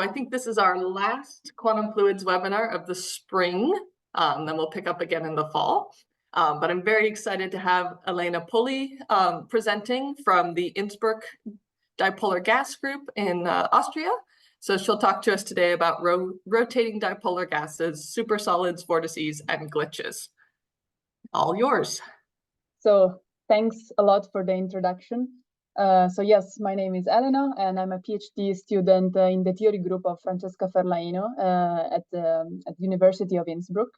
I think this is our last quantum fluids webinar of the spring. Then we'll pick up again in the fall. But I'm very excited to have Elena Poli presenting from the Innsbruck dipolar gas group in Austria. So she'll talk to us today about rotating dipolar gases, supersolids, vortices, and glitches. All yours. So thanks a lot for the introduction. So yes, my name is Elena, and I'm a PhD student in the theory group of Francesca Ferlaino at the University of Innsbruck.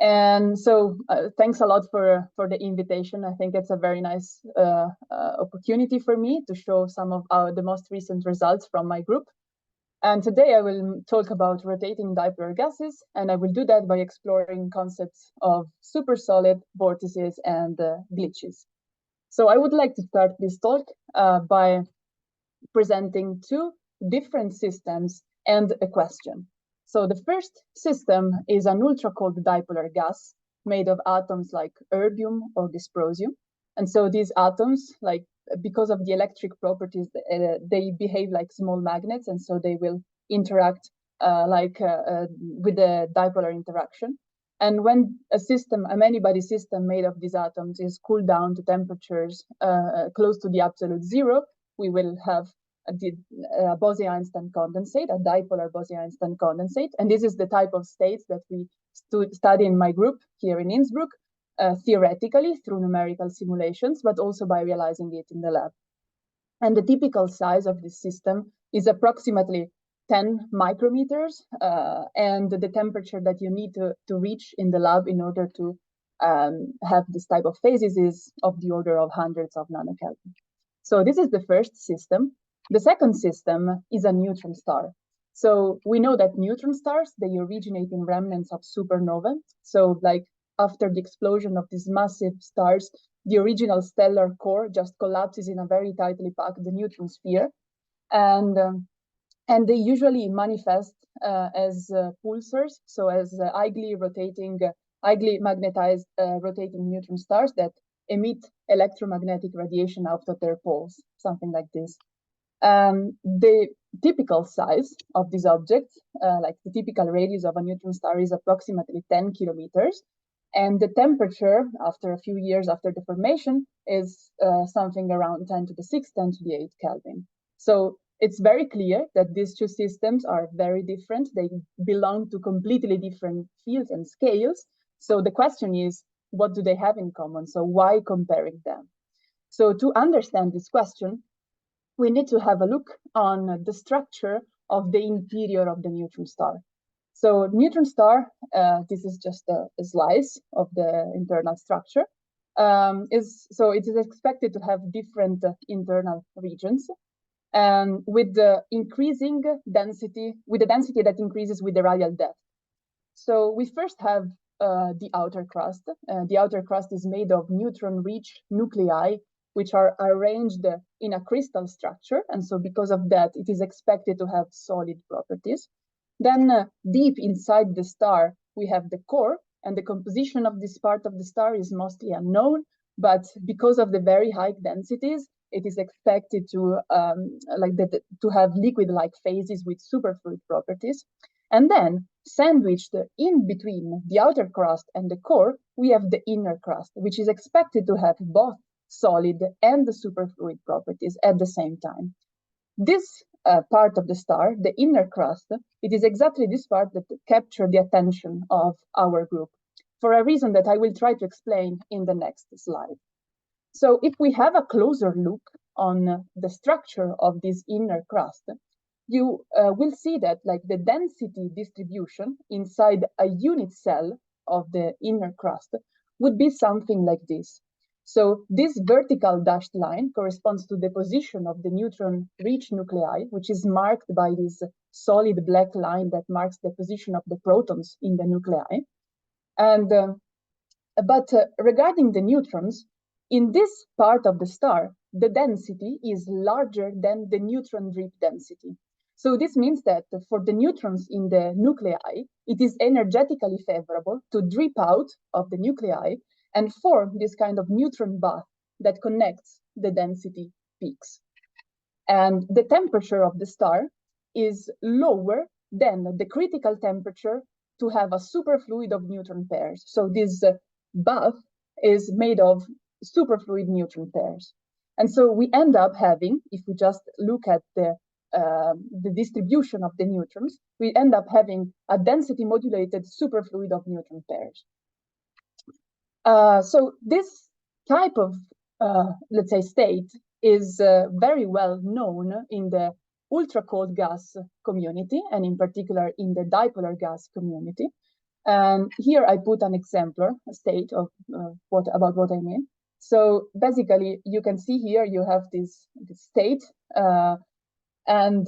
And so thanks a lot for the invitation. I think it's a very nice opportunity for me to show some of the most recent results from my group. And today I will talk about rotating dipolar gases, and I will do that by exploring concepts of supersolid, vortices, and glitches. So I would like to start this talk by presenting two different systems and a question. So the first system is an ultracold dipolar gas made of atoms like erbium or dysprosium. And so these atoms, because of the electric properties, they behave like small magnets, and so they will interact with the dipolar interaction. And when a many-body system made of these atoms is cooled down to temperatures close to the absolute zero, we will have a Bose-Einstein condensate, a dipolar Bose-Einstein condensate. And this is the type of states that we study in my group here in Innsbruck, theoretically through numerical simulations, but also by realizing it in the lab. And the typical size of this system is approximately 10 micrometers, and the temperature that you need to reach in the lab in order to have this type of phases is of the order of hundreds of nanokelvin. So this is the first system. The second system is a neutron star. So we know that neutron stars, they originate in remnants of supernovae. So after the explosion of these massive stars, the original stellar core just collapses in a very tightly packed neutron sphere. And they usually manifest as pulsars, so as highly magnetized rotating neutron stars that emit electromagnetic radiation out of their poles, something like this. The typical size of these objects, like the typical radius of a neutron star, is approximately 10 kilometers. And the temperature after a few years after the formation is something around 10 to the 6, 10 to the 8 Kelvin. So it's very clear that these two systems are very different. They belong to completely different fields and scales. So the question is, what do they have in common? So why comparing them? So to understand this question, we need to have a look on the structure of the interior of the neutron star. So neutron star, this is just a slice of the internal structure. So it is expected to have different internal regions, and with the increasing density, with the density that increases with the radial depth. So we first have the outer crust. The outer crust is made of neutron-rich nuclei, which are arranged in a crystal structure. And so because of that, it is expected to have solid properties. Then deep inside the star, we have the core, and the composition of this part of the star is mostly unknown. But because of the very high densities, it is expected to have liquid-like phases with superfluid properties. And then, sandwiched in between the outer crust and the core, we have the inner crust, which is expected to have both solid and the superfluid properties at the same time. This part of the star, the inner crust, it is exactly this part that captured the attention of our group, for a reason that I will try to explain in the next slide. So if we have a closer look on the structure of this inner crust, you will see that the density distribution inside a unit cell of the inner crust would be something like this. So this vertical dashed line corresponds to the position of the neutron-rich nuclei, which is marked by this solid black line that marks the position of the protons in the nuclei. And but regarding the neutrons, in this part of the star, the density is larger than the neutron drip density. So this means that for the neutrons in the nuclei, it is energetically favorable to drip out of the nuclei and form this kind of neutron bath that connects the density peaks. And the temperature of the star is lower than the critical temperature to have a superfluid of neutron pairs. So this bath is made of superfluid neutron pairs. And so we end up having, if we just look at the distribution of the neutrons, we end up having a density modulated superfluid of neutron pairs. So this type of, let's say, state is very well known in the ultracold gas community, and in particular in the dipolar gas community. And here I put an exemplar state of about what I mean. So basically, you can see here you have this state, and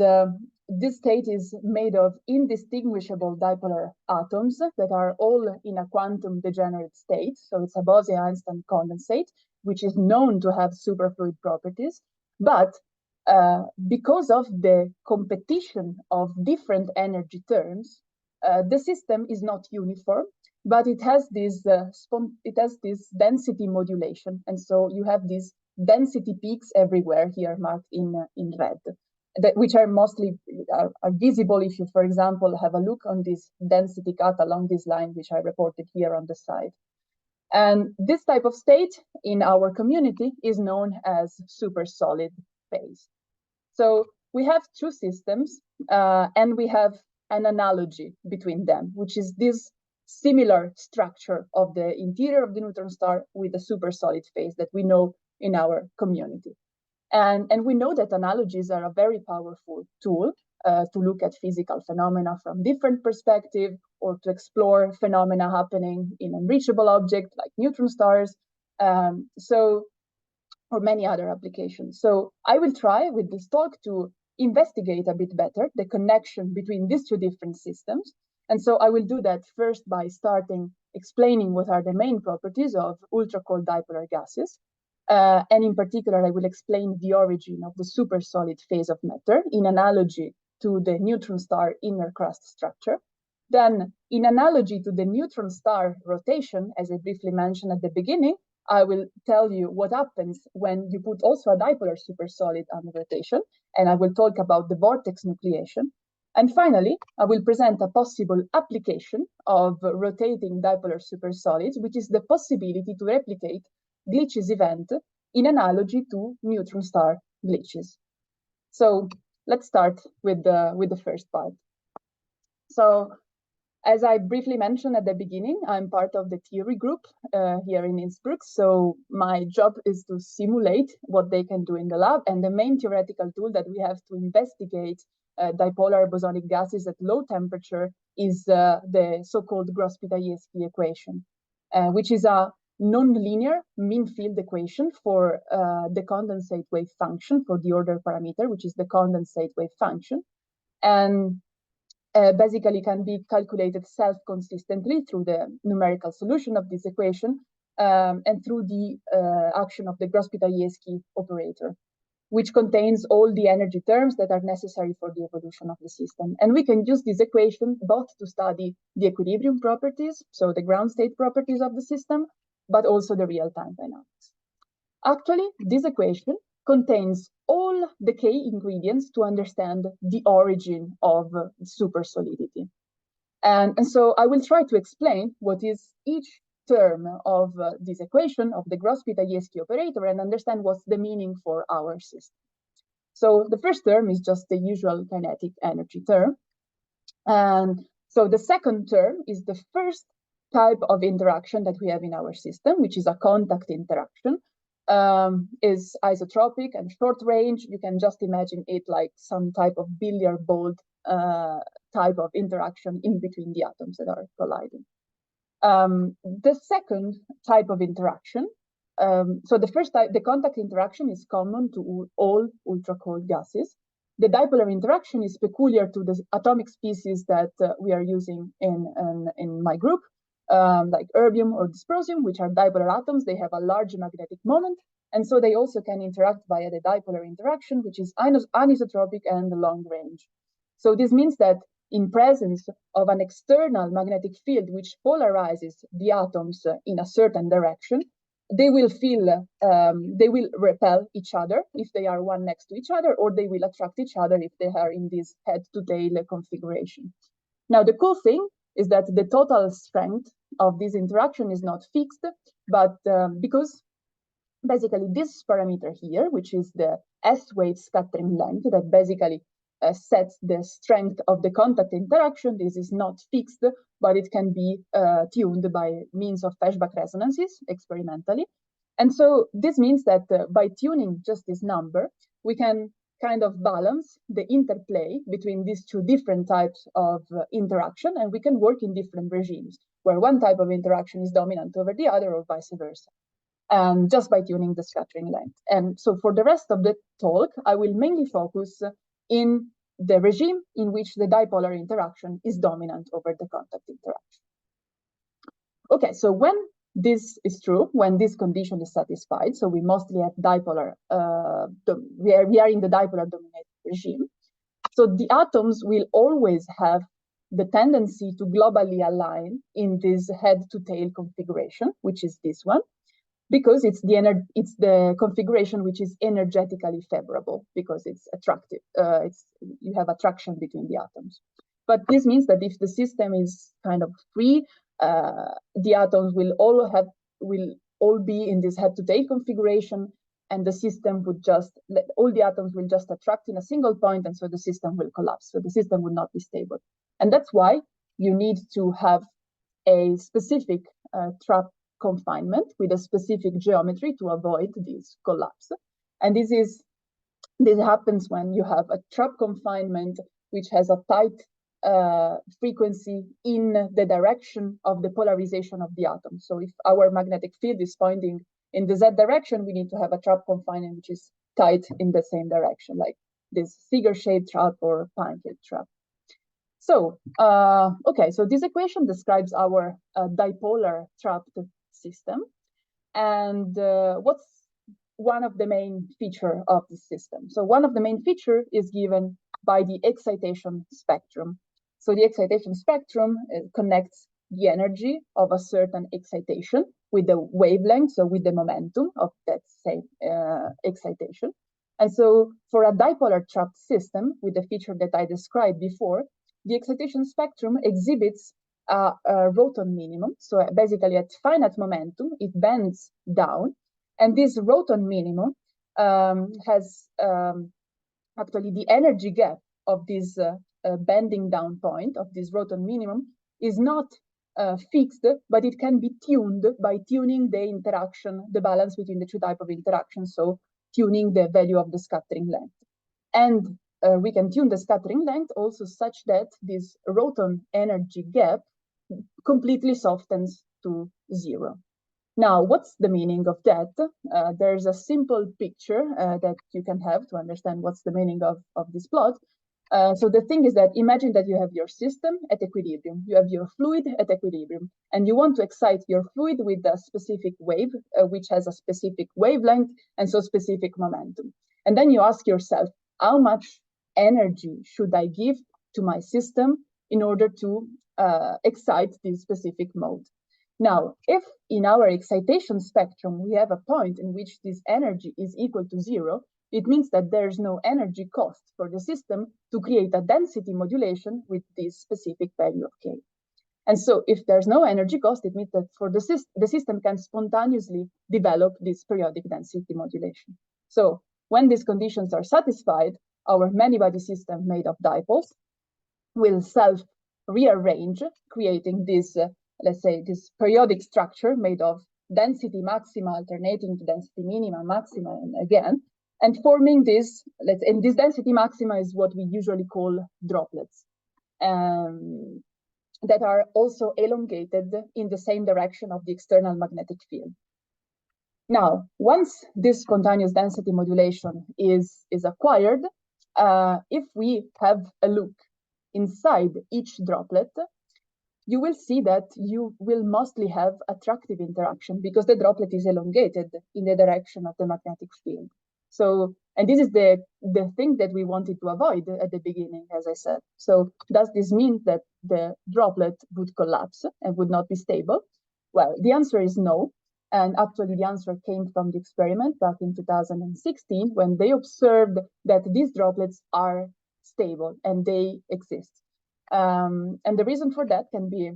this state is made of indistinguishable dipolar atoms that are all in a quantum degenerate state. So it's a Bose-Einstein condensate, which is known to have superfluid properties. But because of the competition of different energy terms, the system is not uniform, but it has this density modulation, and so you have these density peaks everywhere here marked in red, which are mostly are visible if you, for example, have a look on this density cut along this line, which I reported here on the side. And this type of state in our community is known as supersolid phase. So we have two systems, and we have an analogy between them, which is this similar structure of the interior of the neutron star with the supersolid phase that we know in our community. And we know that analogies are a very powerful tool to look at physical phenomena from different perspectives, or to explore phenomena happening in unreachable objects like neutron stars, or many other applications. So I will try with this talk to investigate a bit better the connection between these two different systems. And so I will do that first by starting explaining what are the main properties of ultracold dipolar gases. And in particular, I will explain the origin of the supersolid phase of matter in analogy to the neutron star inner crust structure. Then, in analogy to the neutron star rotation, as I briefly mentioned at the beginning, I will tell you what happens when you put also a dipolar supersolid on rotation, and I will talk about the vortex nucleation. And finally, I will present a possible application of rotating dipolar supersolids, which is the possibility to replicate glitches event in analogy to neutron star glitches. So let's start with the first part. So, as I briefly mentioned at the beginning, I'm part of the theory group here in Innsbruck. So my job is to simulate what they can do in the lab. And the main theoretical tool that we have to investigate dipolar bosonic gases at low temperature is the so-called Gross-Pitayevsky equation, which is a non-linear mean field equation for the condensate wave function for the order parameter, which is the condensate wave function. And basically can be calculated self-consistently through the numerical solution of this equation and through the action of the Gross-Pitayevsky operator, which contains all the energy terms that are necessary for the evolution of the system. And we can use this equation both to study the equilibrium properties, so the ground state properties of the system, but also the real-time dynamics. Actually, this equation contains all the key ingredients to understand the origin of supersolidity. And so I will try to explain what is each term of this equation of the Gross-Pitayevsky operator and understand what's the meaning for our system. So the first term is just the usual kinetic energy term. And so the second term is the first type of interaction that we have in our system, which is a contact interaction. Is isotropic and short range. You can just imagine it like some type of billiard ball type of interaction in between the atoms that are colliding. The second type of interaction, so the first type, the contact interaction, is common to all ultracold gases. The dipolar interaction is peculiar to the atomic species that we are using in my group. Like erbium or dysprosium, which are dipolar atoms. They have a large magnetic moment, and so they also can interact via the dipolar interaction, which is anisotropic and long range. So this means that in presence of an external magnetic field which polarizes the atoms in a certain direction, they will they will repel each other if they are one next to each other, or they will attract each other if they are in this head-to-tail configuration. Now, the cool thing is that the total strength of this interaction is not fixed, but because basically this parameter here, which is the S-wave scattering length that basically sets the strength of the contact interaction, this is not fixed, but it can be tuned by means of Feshbach resonances experimentally. And so this means that by tuning just this number, we can kind of balance the interplay between these two different types of interaction, and we can work in different regimes where one type of interaction is dominant over the other or vice versa, just by tuning the scattering length. And so for the rest of the talk, I will mainly focus in the regime in which the dipolar interaction is dominant over the contact interaction. Okay, so when this is true, when this condition is satisfied, so we mostly have dipolar, we are in the dipolar dominated regime. So the atoms will always have the tendency to globally align in this head-to-tail configuration, which is this one, because it's the configuration which is energetically favorable, because it's attractive. You have attraction between the atoms. But this means that if the system is kind of free, the atoms will all be in this head-to-tail configuration, and the system would all the atoms will just attract in a single point, and so the system will collapse. So the system will not be stable. And that's why you need to have a specific trap confinement with a specific geometry to avoid this collapse. And this happens when you have a trap confinement which has a tight frequency in the direction of the polarization of the atom. So if our magnetic field is pointing in the Z direction, we need to have a trap confinement which is tight in the same direction, like this figure-shaped trap or pancake trap. So, okay, so this equation describes our dipolar trapped system. And what's one of the main features of the system? So one of the main features is given by the excitation spectrum. So the excitation spectrum connects the energy of a certain excitation with the wavelength, so with the momentum of that same excitation. And so for a dipolar trapped system with the feature that I described before, the excitation spectrum exhibits a roton minimum. So basically at finite momentum, it bends down. And this roton minimum has actually the energy gap of this bending down point of this roton minimum is not fixed, but it can be tuned by tuning the interaction, the balance between the two types of interactions. So tuning the value of the scattering length. And we can tune the scattering length also such that this roton energy gap completely softens to 0. Now, what's the meaning of that? There's a simple picture that you can have to understand what's the meaning of this plot. So the thing is that imagine that you have your system at equilibrium, you have your fluid at equilibrium, and you want to excite your fluid with a specific wave, which has a specific wavelength and so specific momentum. And then you ask yourself, how much energy should I give to my system in order to excite this specific mode? Now, if in our excitation spectrum, we have a point in which this energy is equal to 0, it means that there's no energy cost for the system to create a density modulation with this specific value of K. And so if there's no energy cost, it means that for the system can spontaneously develop this periodic density modulation. So when these conditions are satisfied, our many-body system made of dipoles will self-rearrange, creating this, let's say, this periodic structure made of density maxima alternating to density minima, maxima, and again, and forming this, and this density maxima is what we usually call droplets, that are also elongated in the same direction of the external magnetic field. Now, once this spontaneous density modulation is acquired, if we have a look inside each droplet, you will see that you will mostly have attractive interaction because the droplet is elongated in the direction of the magnetic field. So, and this is the thing that we wanted to avoid at the beginning, as I said. So does this mean that the droplet would collapse and would not be stable? Well, the answer is no. And actually, the answer came from the experiment back in 2016, when they observed that these droplets are stable and they exist. And the reason for that can be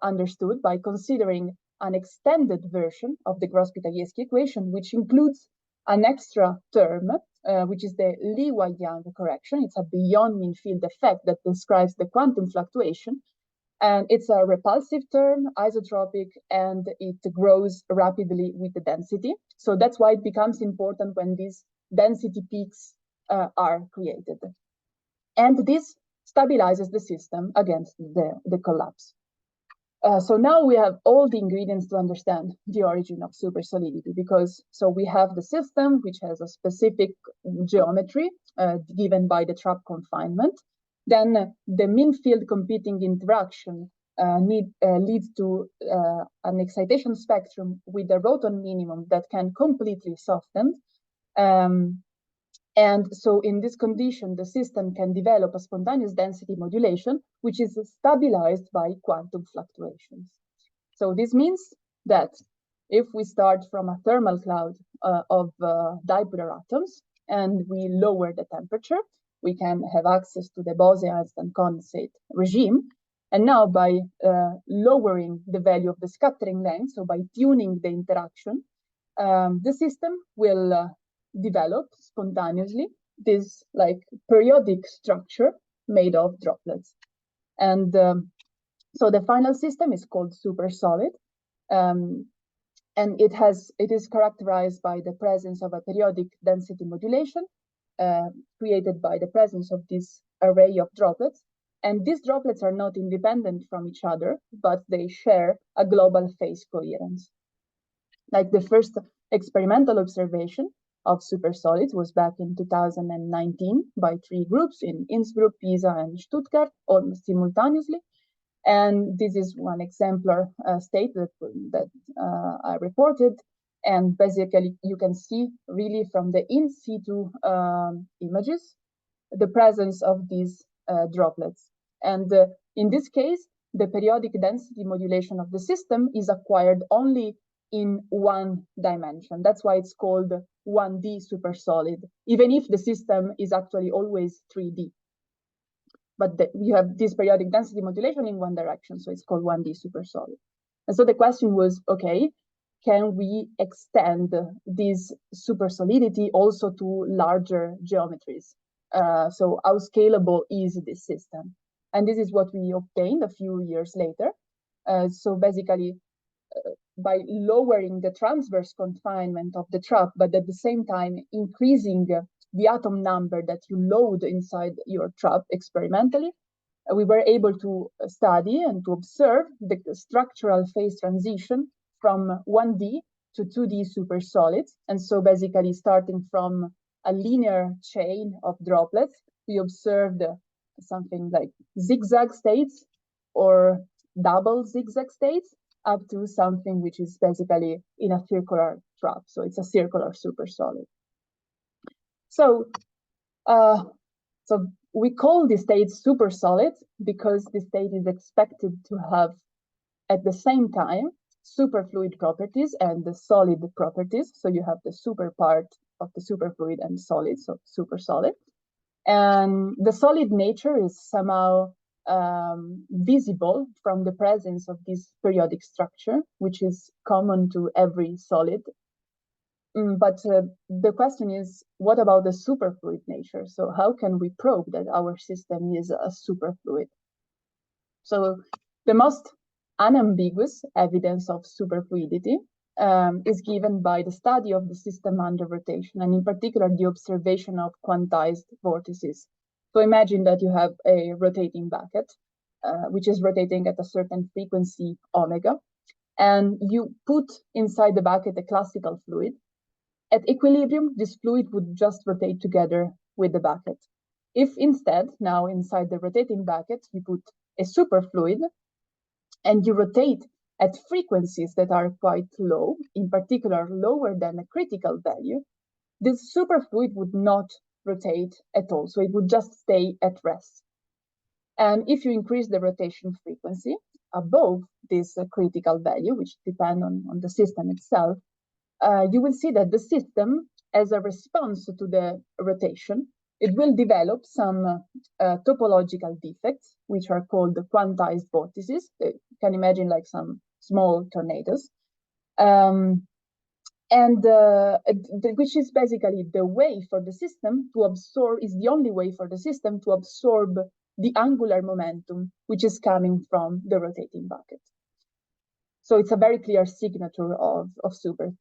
understood by considering an extended version of the Gross-Pitagiersky equation, which includes an extra term, which is the Lewa-Young correction. It's a beyond mean field effect that describes the quantum fluctuation. And it's a repulsive term, isotropic, and it grows rapidly with the density. So that's why it becomes important when these density peaks are created. And this stabilizes the system against the collapse. So now we have all the ingredients to understand the origin of supersolidity, because so we have the system, which has a specific geometry given by the trap confinement. Then the mean field competing interaction leads to an excitation spectrum with a Roton minimum that can completely soften. And so in this condition, the system can develop a spontaneous density modulation, which is stabilized by quantum fluctuations. So this means that if we start from a thermal cloud of dipolar atoms and we lower the temperature, we can have access to the Bose-Einstein condensate regime. And now by lowering the value of the scattering length, so by tuning the interaction, the system will develop spontaneously this like periodic structure made of droplets. And so the final system is called supersolid. And it is characterized by the presence of a periodic density modulation created by the presence of this array of droplets. And these droplets are not independent from each other, but they share a global phase coherence. Like the first experimental observation of supersolids was back in 2019 by 3 groups in Innsbruck, Pisa, and Stuttgart, almost simultaneously. And this is one exemplar state that I reported. And basically, you can see really from the in situ images the presence of these droplets. And in this case, the periodic density modulation of the system is acquired only in one dimension. That's why it's called 1D supersolid, even if the system is actually always 3D. But you have this periodic density modulation in one direction, so it's called 1D supersolid. And so the question was, okay, can we extend this supersolidity also to larger geometries? So how scalable is this system? And this is what we obtained a few years later. So basically, by lowering the transverse confinement of the trap, but at the same time increasing the atom number that you load inside your trap experimentally, we were able to study and to observe the structural phase transition from 1D to 2D supersolids. And so basically starting from a linear chain of droplets, we observed something like zigzag states or double zigzag states up to something which is basically in a circular trap. So it's a circular supersolid. So, so we call the states supersolids because the state is expected to have at the same time superfluid properties and the solid properties. So you have the super part of the superfluid and solid, so supersolid. And the solid nature is somehow visible from the presence of this periodic structure, which is common to every solid. But the question is, what about the superfluid nature? So how can we probe that our system is a superfluid? So the most unambiguous evidence of superfluidity is given by the study of the system under rotation, and in particular, the observation of quantized vortices. So imagine that you have a rotating bucket, which is rotating at a certain frequency omega, and you put inside the bucket a classical fluid. At equilibrium, this fluid would just rotate together with the bucket. If instead, now inside the rotating bucket, you put a superfluid and you rotate at frequencies that are quite low, in particular lower than a critical value, this superfluid would not rotate at all. So it would just stay at rest. And if you increase the rotation frequency, above this critical value, which depend on the system itself, you will see that the system, as a response to the rotation, it will develop some topological defects, which are called the quantized vortices. You can imagine like some small tornadoes. Which is basically the way for the system to absorb, is the only way for the system to absorb the angular momentum, which is coming from the rotating bucket. So it's a very clear signature of super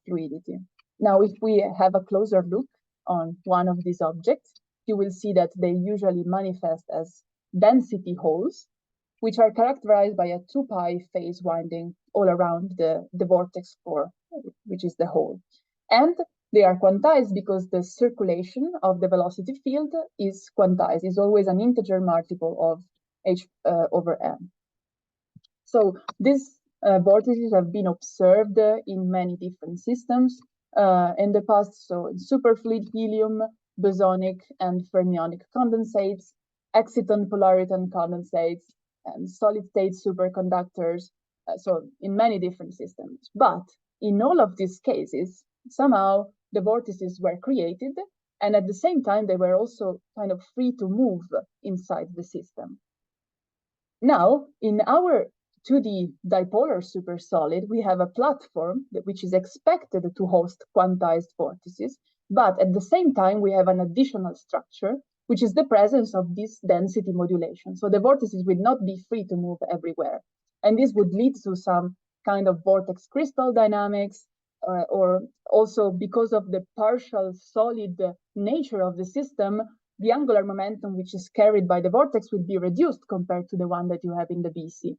fluidity. Now, if we have a closer look on one of these objects, you will see that they usually manifest as density holes, which are characterized by a 2π phase winding all around the vortex core, which is the hole. And they are quantized because the circulation of the velocity field is quantized, is always an integer multiple of h over m. So these vortices have been observed in many different systems in the past. So in superfluid helium, bosonic and fermionic condensates, exciton polariton condensates, and solid state superconductors. So in many different systems. But in all of these cases, somehow the vortices were created, and at the same time, they were also kind of free to move inside the system. Now, in our 2D dipolar supersolid, we have a platform which is expected to host quantized vortices, but at the same time, we have an additional structure, which is the presence of this density modulation. So the vortices will not be free to move everywhere. And this would lead to some kind of vortex crystal dynamics, or also because of the partial solid nature of the system, the angular momentum which is carried by the vortex will be reduced compared to the one that you have in the BC.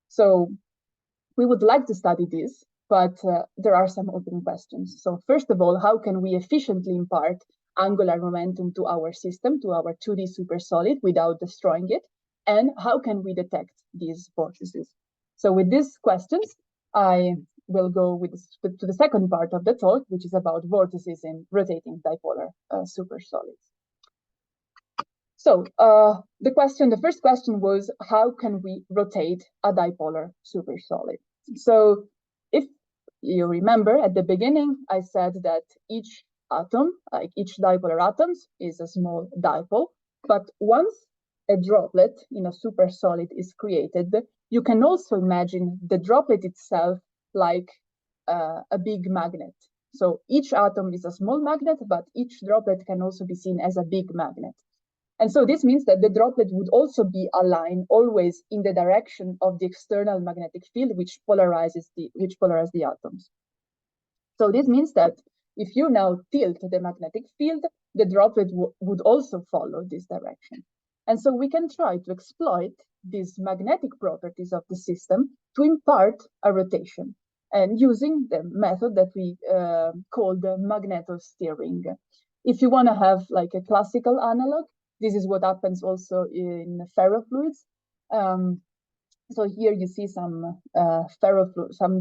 So we would like to study this, but there are some open questions. So first of all, how can we efficiently impart angular momentum to our system, to our 2D supersolid without destroying it? And how can we detect these vortices? So with these questions, I will go to the second part of the talk, which is about vortices in rotating dipolar supersolids. So the first question was, how can we rotate a dipolar supersolid? So if you remember at the beginning, I said that each atom, like each dipolar atoms, is a small dipole. But once a droplet in a supersolid is created, you can also imagine the droplet itself like a big magnet. So each atom is a small magnet, but each droplet can also be seen as a big magnet. And so this means that the droplet would also be aligned always in the direction of the external magnetic field, which polarizes the atoms. So this means that if you now tilt the magnetic field, the droplet would also follow this direction. And so we can try to exploit these magnetic properties of the system to impart a rotation, and using the method that we call the magnetosteering. If you want to have like a classical analog, this is what happens also in ferrofluids. So here you see some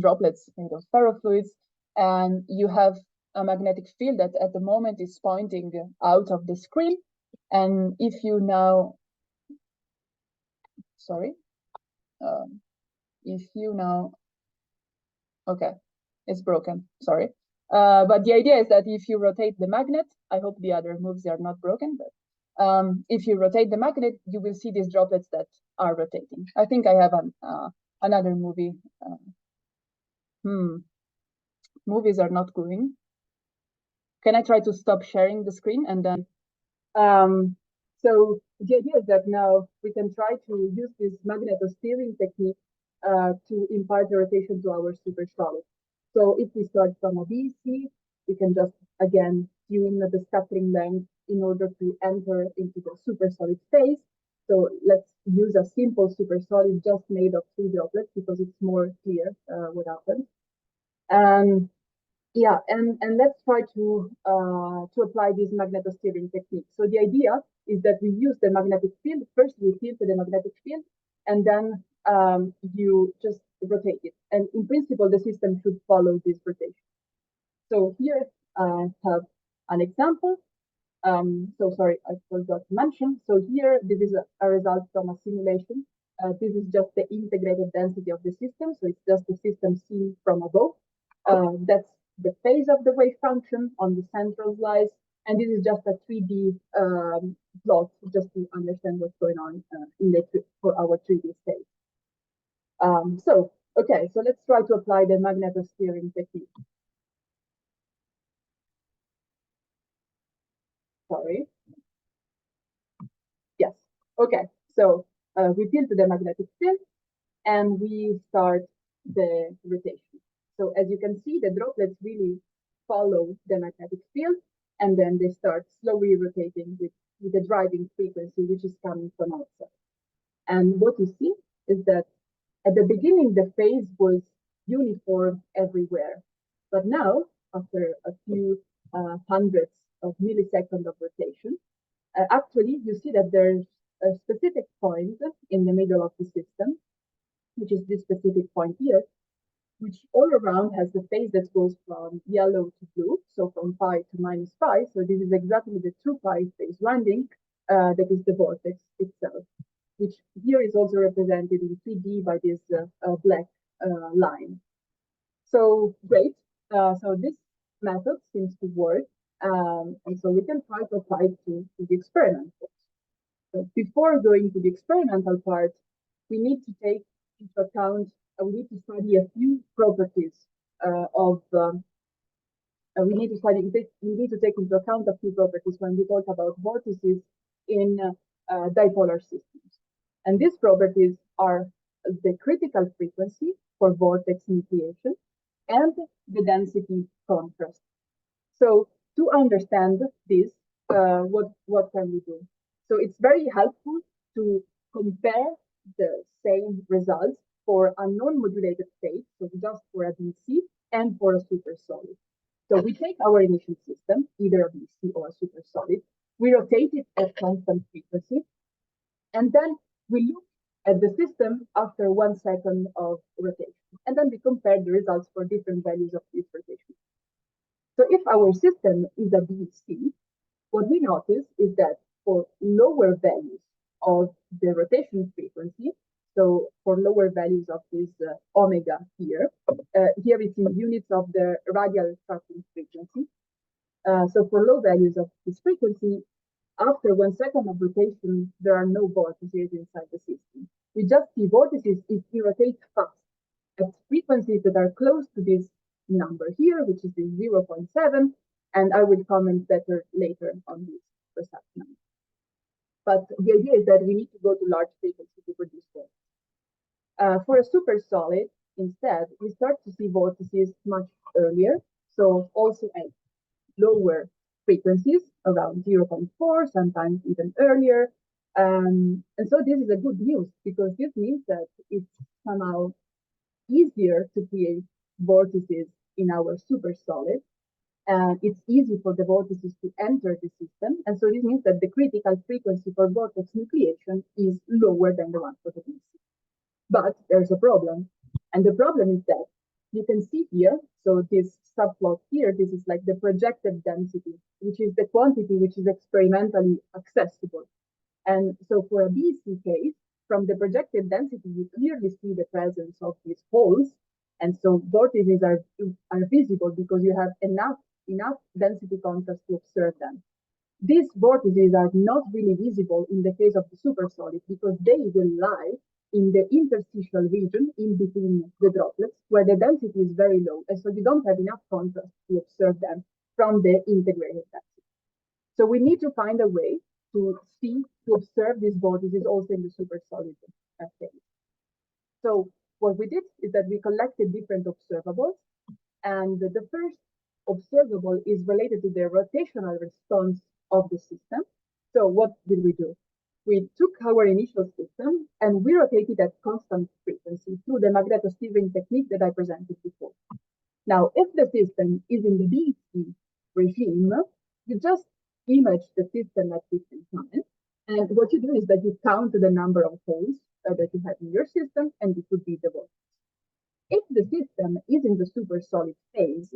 droplets made of ferrofluids, and you have a magnetic field that at the moment is pointing out of the screen. And if you now, okay, it's broken, sorry. But the idea is that if you rotate the magnet, I hope the other moves are not broken, but if you rotate the magnet, you will see these droplets that are rotating. I think I have another movie. Movies are not going. Can I try to stop sharing the screen and then? So the idea is that now we can try to use this magnetosteering technique to impart the rotation to our supersolid. So if we start from a BC, we can just, again, tune the scattering length in order to enter into the supersolid phase. So let's use a simple supersolid just made of 3 droplets because it's more clear what happens. Yeah, and let's try to apply this magnetosteering technique. So the idea is that we use the magnetic field. First, we tilt the magnetic field, and then you just rotate it. And in principle, the system should follow this rotation. So here I have an example. So sorry, I forgot to mention. So here, this is a result from a simulation this is just the integrated density of the system, so it's just the system seen from above. That's the phase of the wave function on the central slice, and this is just a 3D plot, just to understand what's going on for our 3D state. Okay, so let's try to apply the magnetosteering technique. Sorry. Yes. Okay. So we tilt the magnetic field and we start the rotation. So as you can see, the droplets really follow the magnetic field, and then they start slowly rotating with the driving frequency, which is coming from outside. And what you see is that at the beginning, the phase was uniform everywhere. But now, after a few hundreds of milliseconds of rotation, actually, you see that there's a specific point in the middle of the system, which is this specific point here, which all around has the phase that goes from yellow to blue, so from pi to minus pi. So this is exactly the 2 pi phase winding that is the vortex itself, which here is also represented in 3D by this black line. So great. So this method seems to work. And so we can try to apply it to the experiment. So before going to the experimental part, we need to take into account, we need to study a few properties we need to take into account a few properties when we talk about vortices in dipolar systems. And these properties are the critical frequency for vortex nucleation and the density contrast. So to understand this, what can we do? So it's very helpful to compare the same results for a non-modulated state, so just for a DC and for a supersolid. So we take our initial system, either a DC or a supersolid, we rotate it at constant frequency, and then we look at the system after 1 second of rotation. And then we compare the results for different values of this rotation. So if our system is a DC, what we notice is that for lower values of the rotation frequency, so for lower values of this omega here, here it's in units of the radial trapping frequency. So for low values of this frequency, after 1 second of rotation, there are no vortices inside the system. We just see vortices if we rotate fast at frequencies that are close to this number here, which is the 0.7, and I will comment better later on this perception. But the idea is that we need to go to large frequencies to produce vortices. For a supersolid, instead, we start to see vortices much earlier, so also at lower frequencies, around 0.4, sometimes even earlier. And so this is a good news, because this means that it's somehow easier to create vortices in our supersolid. It's easy for the vortices to enter the system. And so this means that the critical frequency for vortex nucleation is lower than the one for the DC. But there's a problem. And the problem is that you can see here, so this subplot here, this is like the projected density, which is the quantity which is experimentally accessible. And so for a DC case, from the projected density, you clearly see the presence of these holes. And so vortices are visible because you have enough density contrast to observe them. These vortices are not really visible in the case of the supersolid because they will lie in the interstitial region in between the droplets where the density is very low. And so you don't have enough contrast to observe them from the integrated density. So we need to find a way to observe these vortices also in the supersolid phase. So what we did is that we collected different observables, and the first observable is related to the rotational response of the system. So what did we do? We took our initial system and we rotated at constant frequency through the magnetosteering technique that I presented before. Now, if the system is in the DC regime, you just image the system at different times. And what you do is that you count the number of holes that you have in your system, and it would be the vortex. If the system is in the supersolid phase,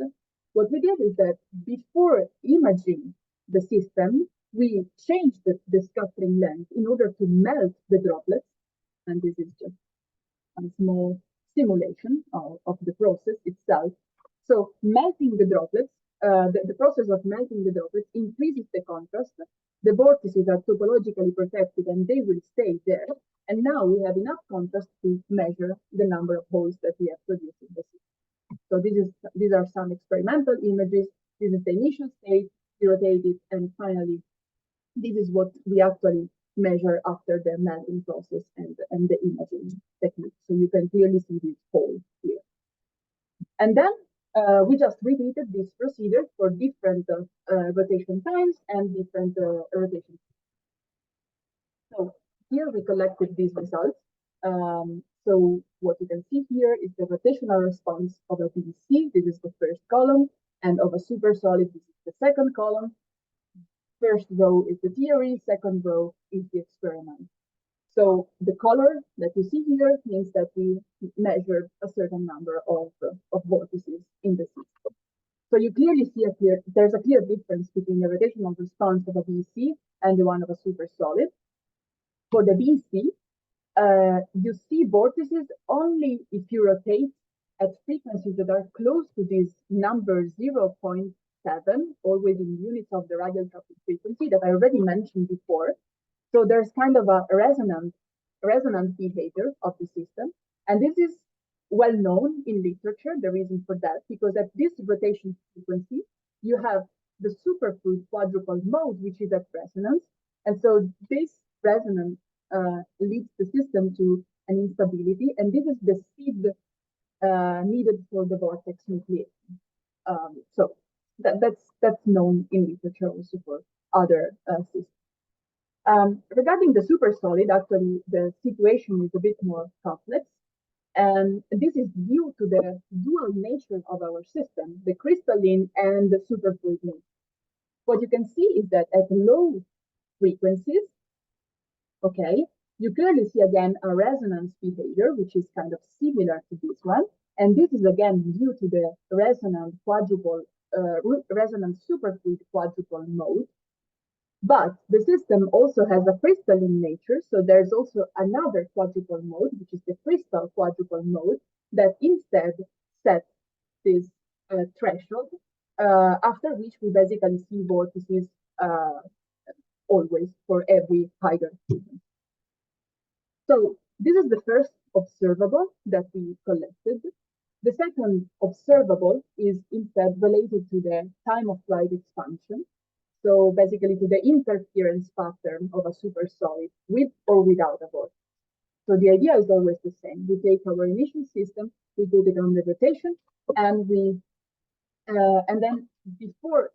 what we did is that before imaging the system, we changed the scattering length in order to melt the droplets. And this is just a small simulation of the process itself. So melting the droplets, the process of melting the droplets increases the contrast. The vortices are topologically protected and they will stay there. And now we have enough contrast to measure the number of holes that we have produced in the system. So these are some experimental images. This is the initial state, we rotate it, and finally, this is what we actually measure after the melting process and the imaging technique. So you can clearly see this hole here. And then we just repeated this procedure for different rotation times and different rotation. So here we collected these results. So what you can see here is the rotational response of a PVC. This is the first column, and of a supersolid, this is the second column. First row is the theory, second row is the experiment. So the color that you see here means that we measured a certain number of vortices in the system. So you clearly see there's a clear difference between the rotational response of a BC and the one of a supersolid. For the BC, you see vortices only if you rotate at frequencies that are close to this number 0.7, always in units of the radial tropic frequency that I already mentioned before. So there's kind of a resonant behavior of the system. And this is well known in literature, the reason for that, because at this rotation frequency, you have the superfluid quadruple mode, which is at resonance. And so this resonance leads the system to an instability. And this is the speed needed for the vortex nucleation. So that's known in literature also for other systems. Regarding the supersolid, actually, the situation is a bit more complex. And this is due to the dual nature of our system, the crystalline and the superfluid nature. What you can see is that at low frequencies, okay, you clearly see again a resonance behavior, which is kind of similar to this one. And this is again due to the resonant superfluid quadruple mode. But the system also has a crystalline nature, so there's also another quadruple mode, which is the crystal quadruple mode, that instead sets this threshold, after which we basically see vortices always for every higher frequency. So this is the first observable that we collected. The second observable is instead related to the time of flight expansion. So basically to the interference pattern of a supersolid with or without a vortex. So the idea is always the same. We take our initial system, we put it on the rotation, and and then before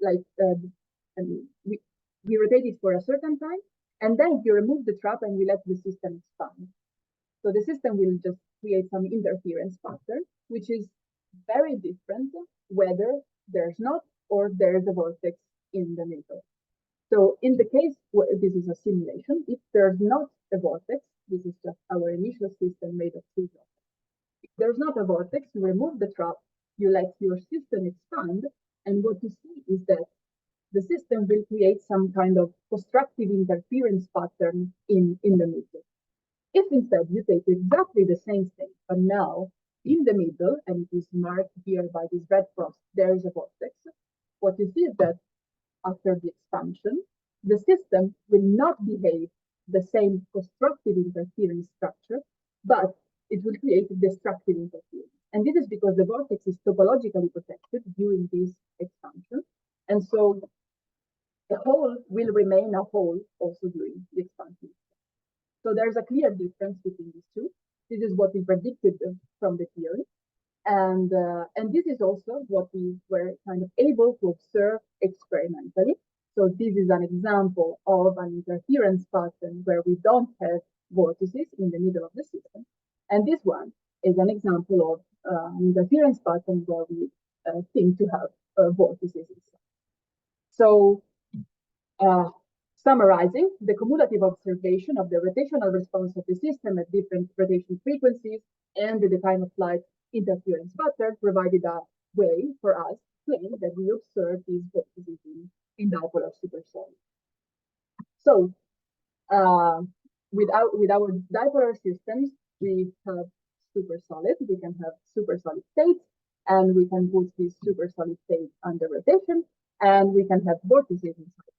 we rotate it for a certain time, and then you remove the trap and we let the system expand. So the system will just create some interference pattern, which is very different whether there's not or there's a vortex in the middle. So in the case where this is a simulation, if there's not a vortex, this is just our initial system made of two drops. If there's not a vortex, you remove the trap, you let your system expand, and what you see is that the system will create some kind of constructive interference pattern in the middle. If instead you take exactly the same thing, but now in the middle, and it is marked here by this red cross, there is a vortex, what you see is that after the expansion, the system will not behave the same constructive interference structure, but it will create destructive interference. And this is because the vortex is topologically protected during this expansion. And so the hole will remain a hole also during the expansion. So there's a clear difference between these two. This is what we predicted from the theory. And this is also what we were kind of able to observe experimentally. So this is an example of an interference pattern where we don't have vortices in the middle of the system. And this one is an example of an interference pattern where we think to have vortices inside. So summarizing, the cumulative observation of the rotational response of the system at different rotation frequencies and the time of flight interference pattern provided a way for us to claim that we observed these vortices in dipolar supersolid. So with our dipolar systems, we have supersolid. We can have supersolid states, and we can put this supersolid state under rotation, and we can have vortices inside.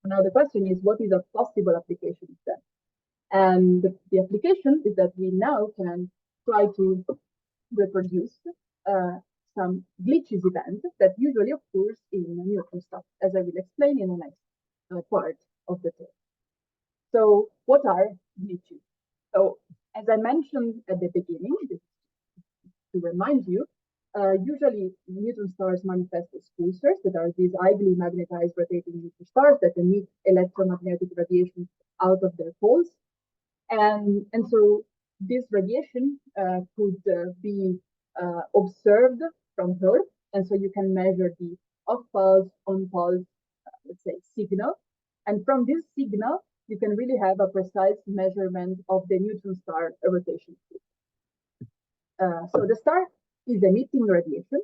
Now the question is, what is a possible application of that? And the application is that we now can try to reproduce some glitches event that usually occurs in neutron stars, as I will explain in the next part of the talk. So what are glitches? So as I mentioned at the beginning, to remind you, usually neutron stars manifest as pulsars, that are these highly magnetized rotating neutron stars that emit electromagnetic radiation out of their poles. And so this radiation could be observed from Earth, and so you can measure the off-pulse, on-pulse, let's say, signal. And from this signal, you can really have a precise measurement of the neutron star rotation. So the star is emitting radiation,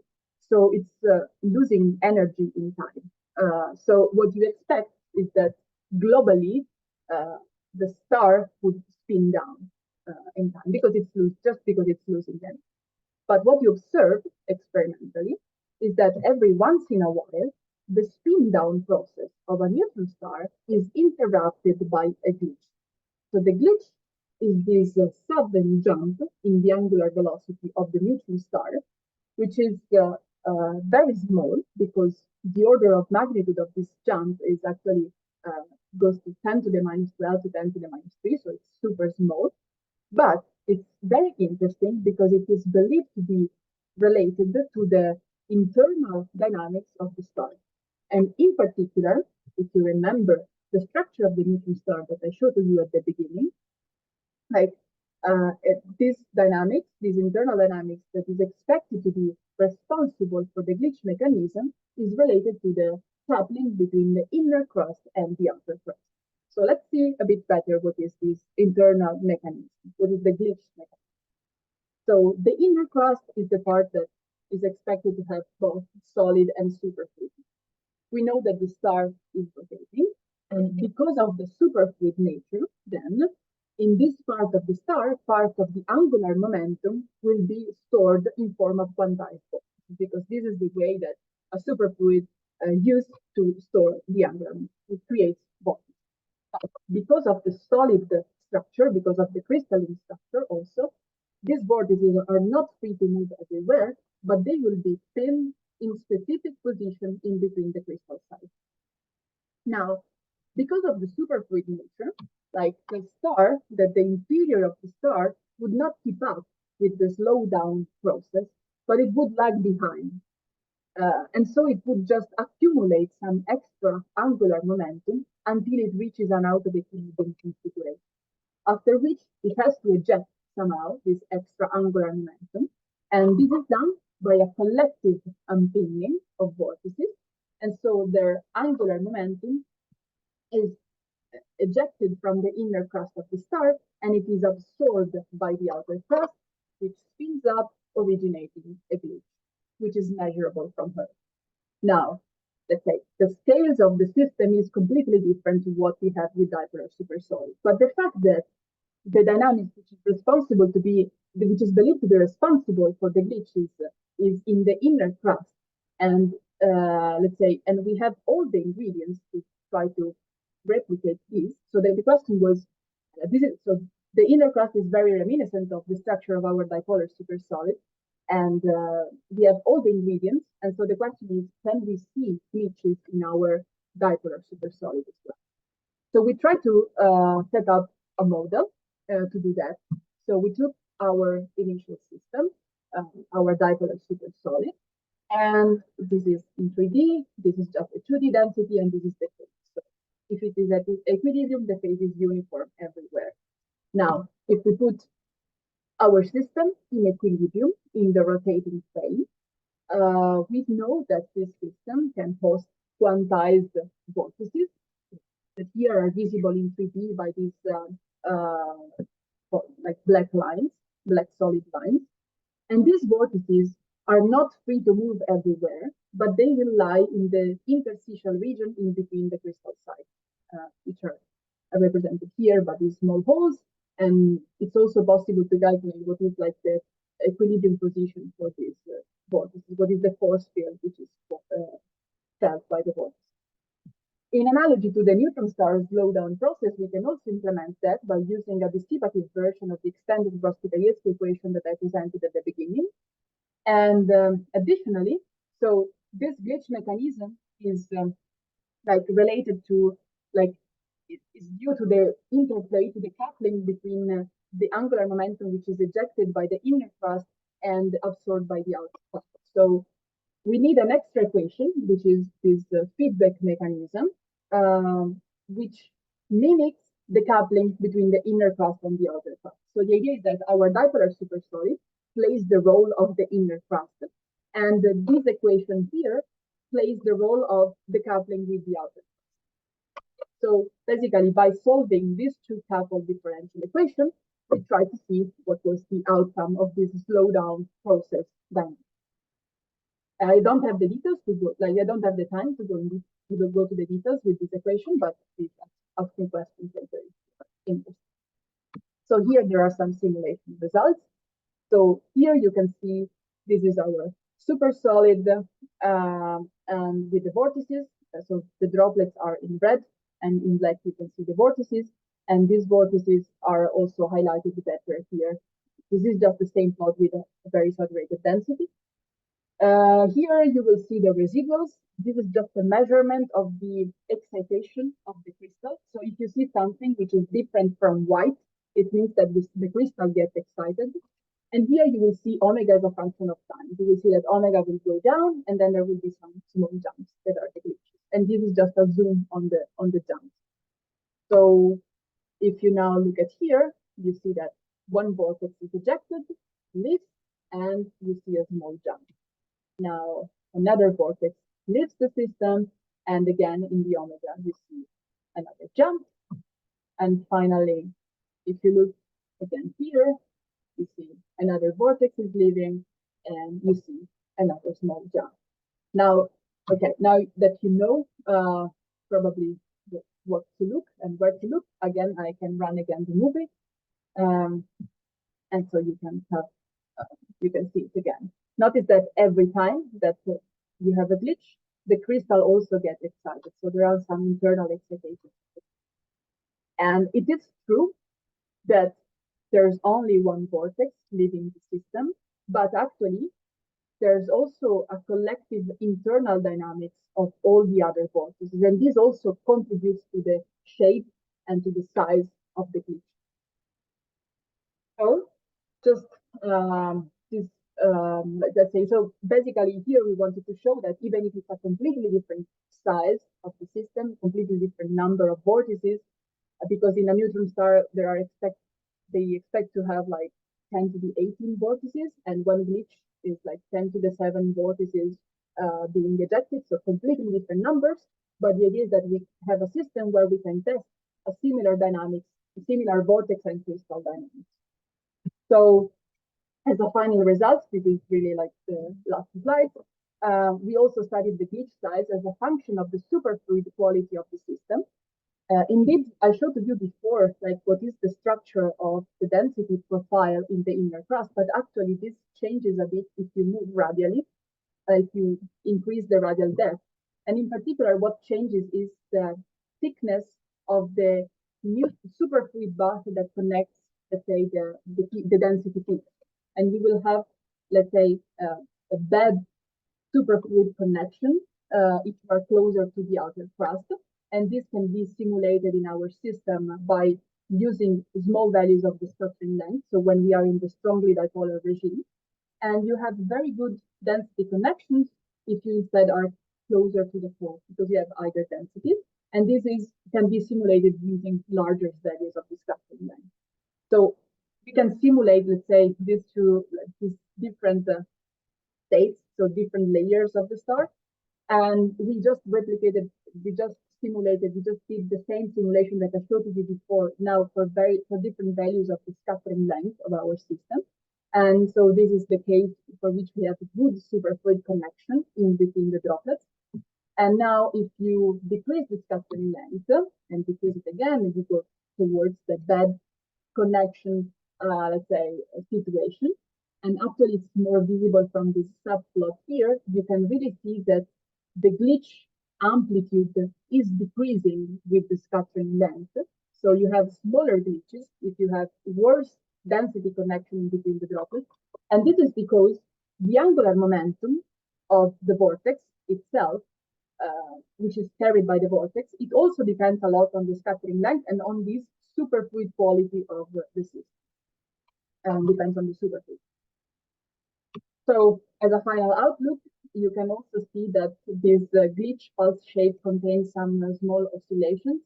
so it's losing energy in time. So what you expect is that globally, the star would spin down in time because it's losing energy. But what you observe experimentally is that every once in a while, the spin down process of a neutron star is interrupted by a glitch. So the glitch is this sudden jump in the angular velocity of the neutron star, which is very small because the order of magnitude of this jump is actually goes to 10 to the minus 12 to 10 to the minus 3, so it's super small. But it's very interesting because it is believed to be related to the internal dynamics of the star. And in particular, if you remember the structure of the neutron star that I showed to you at the beginning, like this dynamics, this internal dynamics that is expected to be responsible for the glitch mechanism is related to the coupling between the inner crust and the outer crust. So let's see a bit better what is this internal mechanism, what is the glitch mechanism. So the inner crust is the part that is expected to have both solid and superfluid. We know that the star is rotating, and because of the superfluid nature, then in this part of the star, part of the angular momentum will be stored in form of quantized vortices, because this is the way that a superfluid used to store the angular momentum. It creates vortices. Because of the solid structure, because of the crystalline structure also, these vortices are not free to move everywhere, but they will be pinned in specific position in between the crystal sides. Now, because of the superfluid nature, like the star, that the interior of the star would not keep up with the slowdown process, but it would lag behind. And so it would just accumulate some extra angular momentum until it reaches an out of equilibrium configuration, after which it has to eject somehow this extra angular momentum. And this is done by a collective unpinning of vortices. And so their angular momentum is ejected from the inner crust of the star, and it is absorbed by the outer crust, which spins up, originating a glitch, which is measurable from Earth. Now, let's say the scales of the system is completely different to what we have with dipolar supersolids. But the fact that the dynamics which is responsible to be, which is believed to be responsible for the glitches, is in the inner crust, and let's say, and we have all the ingredients to try to replicate this. So the question was, so the inner crust is very reminiscent of the structure of our dipolar supersolid, and we have all the ingredients. And so the question is, can we see glitches in our dipolar supersolid as well? So we tried to set up a model to do that. So we took our initial system, our dipolar supersolid, and this is in 3D, this is just a 2D density, and this is the phase. So if it is at equilibrium, the phase is uniform everywhere. Now, if we put our system in equilibrium in the rotating phase, we know that this system can host quantized vortices that here are visible in 3D by these like black lines, black solid lines. And these vortices are not free to move everywhere, but they will lie in the interstitial region in between the crystal sides, which are represented here by these small holes. And it's also possible to calculate what is like the equilibrium position for these vortices, what is the force field which is felt by the vortex. In analogy to the neutron star slowdown process, we can also implement that by using a dissipative version of the extended Brodsky-Krajewski equation that I presented at the beginning. And additionally, so this glitch mechanism is like related to, like, is due to the interplay, to the coupling between the angular momentum which is ejected by the inner crust and absorbed by the outer crust. So we need an extra equation, which is this feedback mechanism, which mimics the coupling between the inner crust and the outer crust. So the idea is that our dipolar supersolid plays the role of the inner crust, and this equation here plays the role of the coupling with the outer crust. So basically, by solving these two coupled differential equations, we try to see what was the outcome of this slowdown process dynamic. I don't have the details to go, like I don't have the time to go to the details with this equation, but please ask me questions later if you're interested. So here there are some simulation results. So here you can see this is our supersolid and with the vortices. So the droplets are in red, and in black you can see the vortices. And these vortices are also highlighted better here. This is just the same plot with a very saturated density. Here you will see the residuals. This is just a measurement of the excitation of the crystal. So if you see something which is different from white, it means that the crystal gets excited. And here you will see omega as a function of time. You will see that omega will go down, and then there will be some small jumps that are the glitches. And this is just a zoom on the jumps. So if you now look at here, you see that one vortex is ejected, lifts, and you see a small jump. Now another vortex lifts the system, and again in the omega you see another jump. And finally, if you look again here, you see another vortex is leaving, and you see another small jump. Now, okay, now that you know probably what to look and where to look, again, I can run again the movie, and so you can have you can see it again. Notice that every time that you have a glitch, the crystal also gets excited. So there are some internal excitations. And it is true that there's only one vortex leaving the system, but actually there's also a collective internal dynamics of all the other vortices. And this also contributes to the shape and to the size of the glitch. So just this let's say, so basically here we wanted to show that even if it's a completely different size of the system, completely different number of vortices, because in a neutron star they expect to have like 10 to the 18 vortices, and one glitch is like 10 to the 7 vortices being ejected, so completely different numbers. But the idea is that we have a system where we can test a similar dynamics, a similar vortex and crystal dynamics. So as a final result, this is really like the last slide. We also studied the glitch size as a function of the superfluid quality of the system. Indeed, I showed you before, like what is the structure of the density profile in the inner crust, but actually this changes a bit if you move radially, if you increase the radial depth. And in particular, what changes is the thickness of the new superfluid bath that connects, let's say, the density peak. And you will have, let's say, a bad superfluid connection if you are closer to the outer crust. And this can be simulated in our system by using small values of the structuring length. So when we are in the strongly dipolar regime, and you have very good density connections if you instead are closer to the core, because you have higher densities. And this can be simulated using larger values of the structuring length. So we can simulate, let's say, these different states, so different layers of the star. And we just simulated, we just did the same simulation that I showed you before, now for different values of the scattering length of our system. And so this is the case for which we have a good superfluid connection in between the droplets. And now if you decrease the scattering length and decrease it again, and you go towards the bed connection, let's say, situation, and actually it's more visible from this subplot here, you can really see that the glitch amplitude is decreasing with the scattering length. So you have smaller glitches if you have worse density connection between the droplets. And this is because the angular momentum of the vortex itself, which is carried by the vortex, it also depends a lot on the scattering length and on this superfluid quality of the system. Depends on the superfluid. So as a final outlook, you can also see that this glitch pulse shape contains some small oscillations,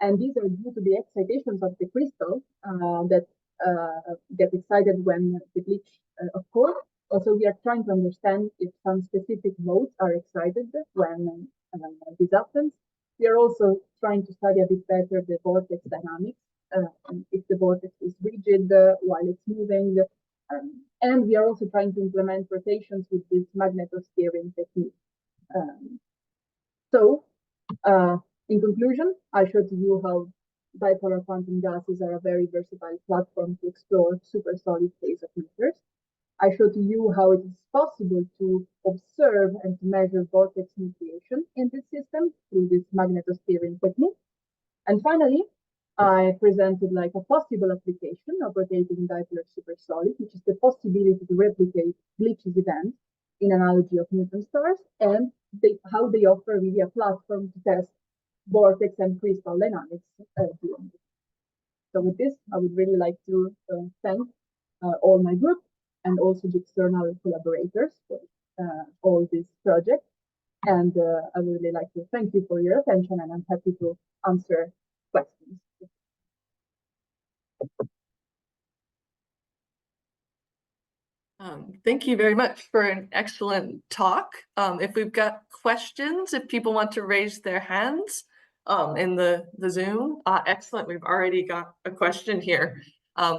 and these are due to the excitations of the crystal that get excited when the glitch occurs. Also, we are trying to understand if some specific modes are excited when this happens. We are also trying to study a bit better the vortex dynamics, if the vortex is rigid while it's moving. And we are also trying to implement rotations with this magnetosteering technique. In conclusion, I showed to you how dipolar quantum gases are a very versatile platform to explore supersolid phase of matters. I showed to you how it is possible to observe and to measure vortex nucleation in this system through this magnetosteering technique. And finally, I presented like a possible application of rotating dipolar supersolid, which is the possibility to replicate glitches events in analogy of neutron stars, and how they offer really a platform to test vortex and crystal dynamics. So with this, I would really like to thank all my group and also the external collaborators for all this project. And I would really like to thank you for your attention, and I'm happy to answer questions. Thank you very much for an excellent talk. If we've got questions, if people want to raise their hands in the Zoom, excellent. We've already got a question here.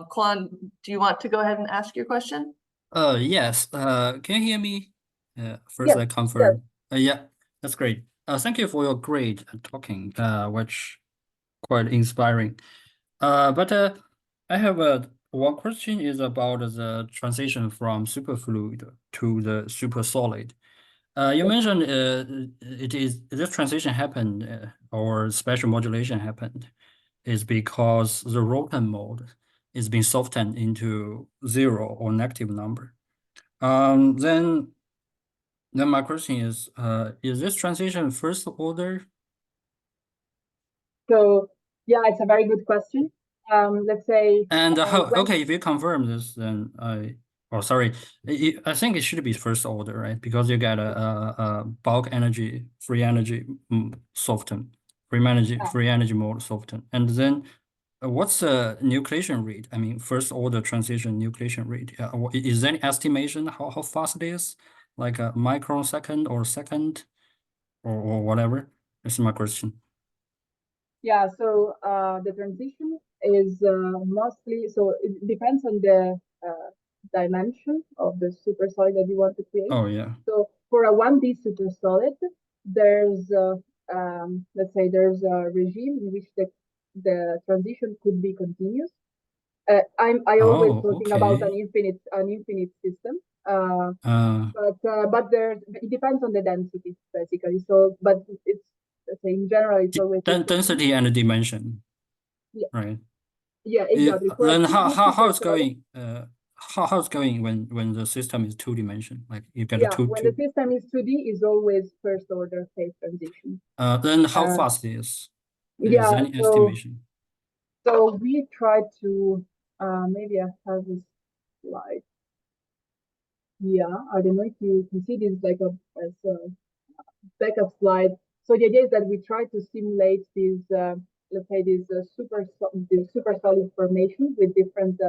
Kwan, do you want to go ahead and ask your question? Yes. Can you hear me? First, Yes, I confirm. Yeah, that's great. Thank you for your great talking, which quite inspiring. But I have one question is about the transition from superfluid to the supersolid. You mentioned this transition happened or special modulation happened is because the rotan mode is being softened into 0 or negative number. Then my question is this transition first order? So yeah, it's a very good question. Let's say. And okay, if you confirm this, then sorry, I think it should be first order, right? Because you get a bulk energy, free energy soften, free energy mode soften, and then what's the nucleation rate? I mean, first order transition nucleation rate. Is there any estimation how fast it is? Like a microsecond or second or whatever? That's my question. Yeah, so the transition is mostly, so it depends on the dimension of the supersolid that you want to create. Oh, yeah. So for a 1D supersolid, there's, let's say there's a regime in which the transition could be continuous. I always talking about an infinite system. But it depends on the density basically. So, but it's, let's say in general, it's always density and dimension. Yeah. Right. Yeah, exactly. Then how it's going? How it's going when the system is 2-dimension? Like you get a when the system is 2D, is always first order phase transition. Then how fast is? Yeah. Is there any estimation? So we try to maybe I have this slide. Yeah, I don't know if you can see this like as a backup slide. So the idea is that we try to simulate these, let's say, these supersolid formation with different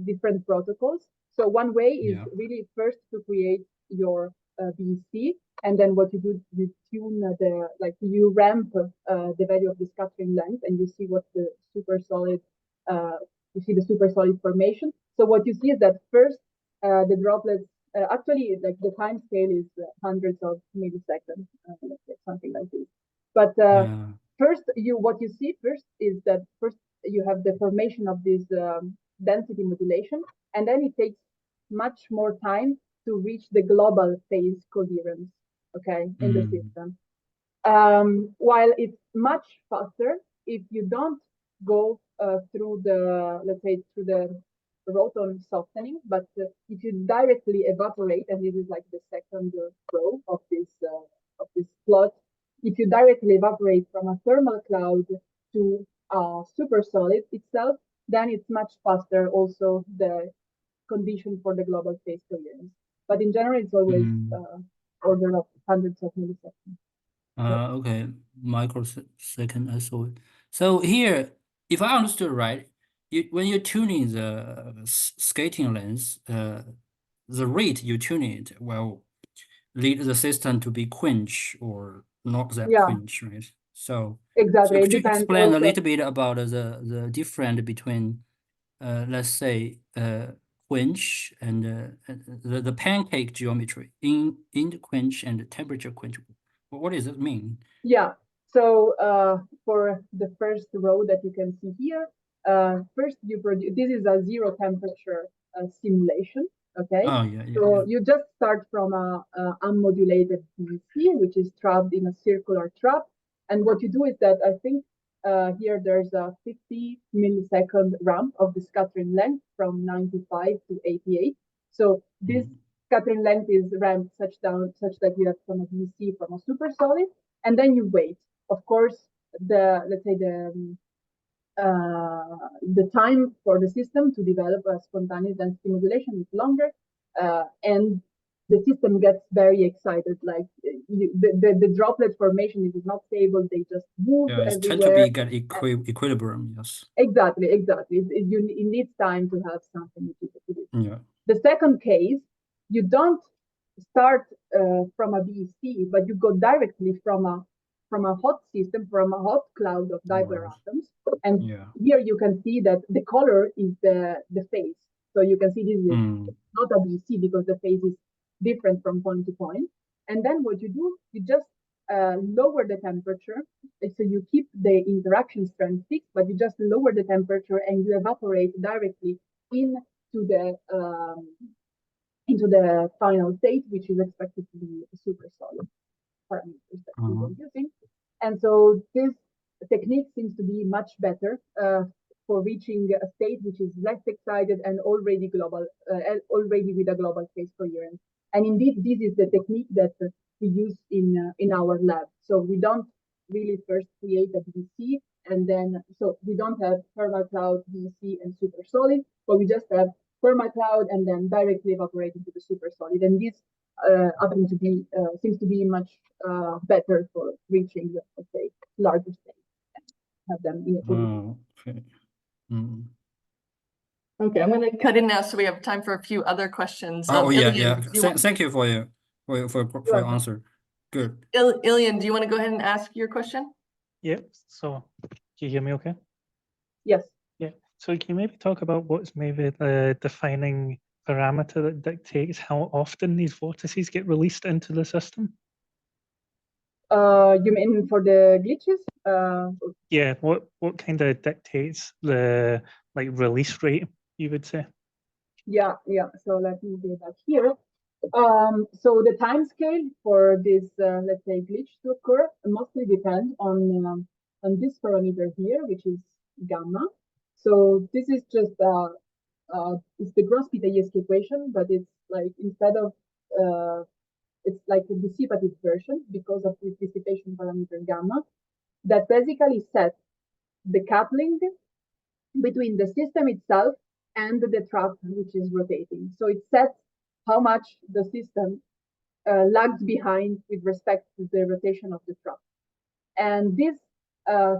different protocols. So one way is really first to create your BC, and then what you do, you tune you ramp the value of the scattering length, and you see what the supersolid, you see the supersolid formation. So what you see is that first the droplets actually, like the time scale is hundreds of milliseconds, let's say something like this. But Yeah. first, what you see first is that first you have the formation of this density modulation, and then it takes much more time to reach the global phase coherence, okay, in the system. While it's much faster if you don't go through the, let's say, through the roton softening, but if you directly evaporate, and this is like the second row of this plot, if you directly evaporate from a thermal cloud to a supersolid itself, then it's much faster also the condition for the global phase coherence. But in general, it's always order of hundreds of milliseconds. Okay, microsecond, I saw it. So here, if I understood right, when you're tuning the skating length, the rate you tune it will lead the system to be quench or not that quench, right? So exactly. could you explain also a little bit about the difference between, let's say, quench and the pancake geometry in the quench and the temperature quench? What does it mean? Yeah. So for the first row that you can see here, first you produce. This is a zero temperature simulation. Okay. Oh yeah. So you just start from a unmodulated PVC, which is trapped in a circular trap. And what you do is that I think here there's a 50 millisecond ramp of the scattering length from 95 to 88. So this scattering length is ramped such that you have some of VC from a supersolid, and then you wait. Of course, let's say the time for the system to develop a spontaneous density modulation is longer, and the system gets very excited. Like the droplet formation is not stable; they just move it's tend to everywhere. be get equilibrium. Yes. Exactly. It needs time to have something to do. Yeah. The second case, you don't start from a BEC, but you go directly from a hot system, from a hot cloud of dipolar atoms. And here you can see that the color is the phase. So you can see this is not a BEC because the phase is different from point to point. And then what you do, you just lower the temperature. So you keep the interaction strength fixed, but you just lower the temperature and you evaporate directly into the final state, which is expected to be a supersolid parameters that we were using. And so this technique seems to be much better for reaching a state which is less excited and already with a global phase coherence. And indeed, this is the technique that we use in our lab. So we don't really first create a BC, and then so we don't have thermal cloud, BC, and supersolid, but we just have thermal cloud and then directly evaporate into the supersolid. And this seems to be much better for reaching, let's say, larger states and have them in okay. Okay, I'm going to cut in now so we have time for a few other questions. Yeah. Thank you for your answer. Good. Ilian, do you want to go ahead and ask your question? Yeah. So, do you hear me okay? Yes. Yeah. So can you maybe talk about what's maybe the defining parameter that dictates how often these vortices get released into the system? You mean for the glitches? Yeah. What kind of dictates the release rate, you would say? Yeah. So let me do that here. So the time scale for this, let's say, glitch to occur mostly depends on this parameter here, which is gamma. So this is just it's the Gross-Pitayevsky equation, but it's like instead of it's like a dissipative version because of this dissipation parameter gamma that basically sets the coupling between the system itself and the trap which is rotating. So it sets how much the system lags behind with respect to the rotation of the trap. And this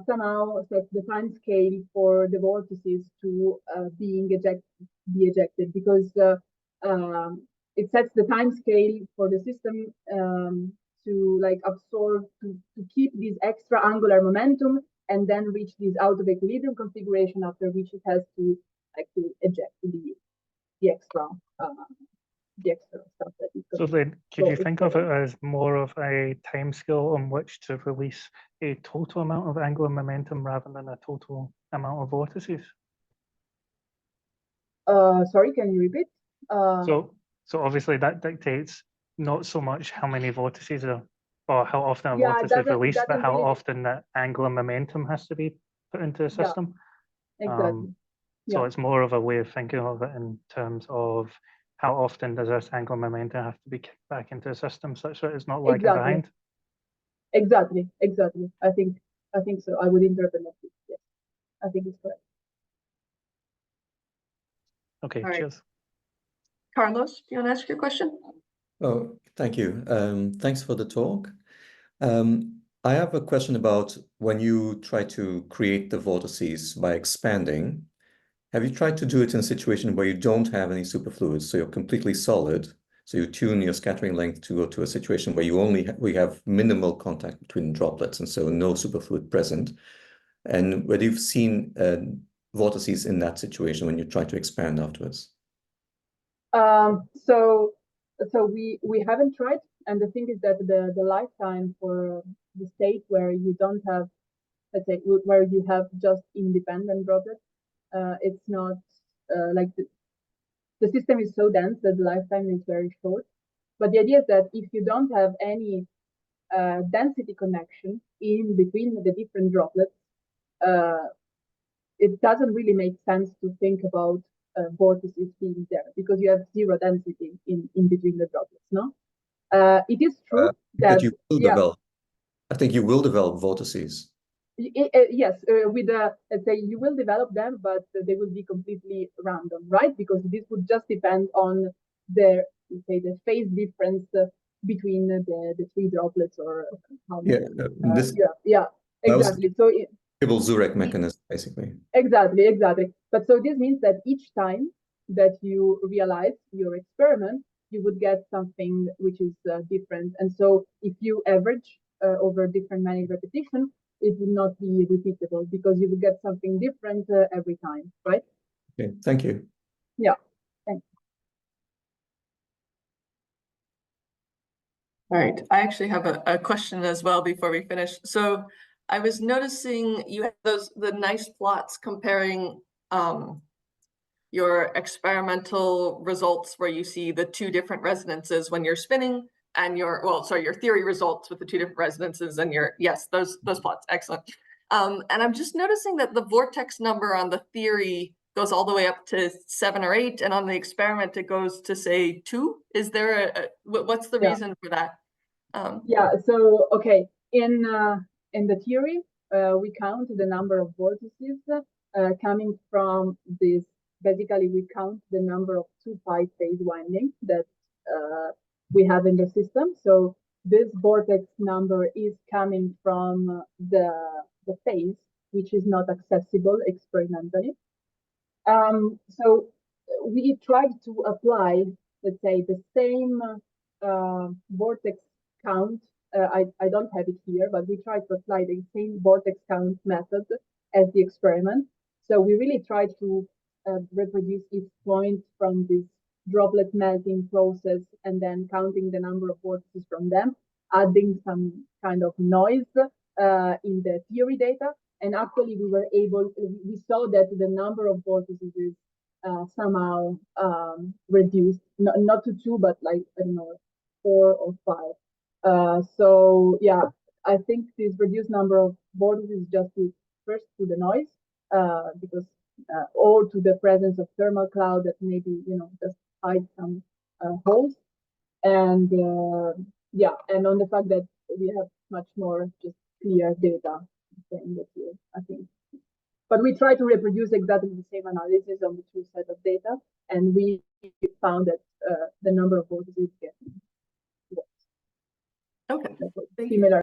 somehow sets the time scale for the vortices to be ejected because it sets the time scale for the system to like absorb, to keep this extra angular momentum and then reach this out of equilibrium configuration, after which it has to eject the extra stuff. So then, could you think of it as more of a timescale on which to release a total amount of angular momentum rather than a total amount of vortices? Sorry, can you repeat? So obviously that dictates not so much how many vortices are, or how often a vortex is released, but how often that angular momentum has to be put into a system. Exactly. So it's more of a way of thinking of it in terms of how often does this angular momentum have to be kicked back into the system such that it's not lagging behind? Exactly. I think so. I would interpret it. Yes, I think it's correct. Okay, All right. cheers. Carlos, do you want to ask your question? Oh, thank you. Thanks for the talk. I have a question about when you try to create the vortices by expanding. Have you tried to do it in a situation where you don't have any superfluids, so you're completely solid? So you tune your scattering length to go to a situation where we have minimal contact between droplets, and so no superfluid present. And whether you've seen vortices in that situation when you try to expand afterwards. So we haven't tried, and the thing is that the lifetime for the state where you don't have, let's say, where you have just independent droplets, it's not like the system is so dense that the lifetime is very short. But the idea is that if you don't have any density connection in between the different droplets, it doesn't really make sense to think about vortices being there because you have zero density in between the droplets. No, it is true that you will develop. I think you will develop vortices. Yes, with let's say you will develop them, but they will be completely random, right? Because this would just depend on the, let's say, the phase difference between the three droplets or how many. Exactly. So Zurek mechanism, basically. Exactly. But so this means that each time that you realize your experiment, you would get something which is different. And so if you average over different many repetitions, it will not be repeatable because you will get something different every time, right? Okay, thank you. Yeah, thanks. All right, I actually have a question as well before we finish. So I was noticing you have the nice plots comparing your experimental results where you see the two different resonances when you're spinning and your theory results with the two different resonances and those plots, excellent. And I'm just noticing that the vortex number on the theory goes all the way up to 7 or 8, and on the experiment it goes to say 2. Is there what's the reason for that? So okay, in the theory, we count the number of vortices coming from this. Basically, we count the number of 2-pi phase windings that we have in the system. So this vortex number is coming from the phase, which is not accessible experimentally. So we tried to apply, let's say, the same vortex count. I don't have it here, but we tried to apply the same vortex count method as the experiment. So we really tried to reproduce each point from this droplet melting process and then counting the number of vortices from them, adding some kind of noise in the theory data. And actually we saw that the number of vortices is somehow reduced, not to 2, but like, I don't know, 4 or 5. So yeah, I think this reduced number of vortices is just first to the noise, because or to the presence of thermal cloud that maybe just hide some holes, and and on the fact that we have much more just clear data than that here, I think. But we try to reproduce exactly the same analysis on the two set of data, and we found that the number of vortices getting okay, similar.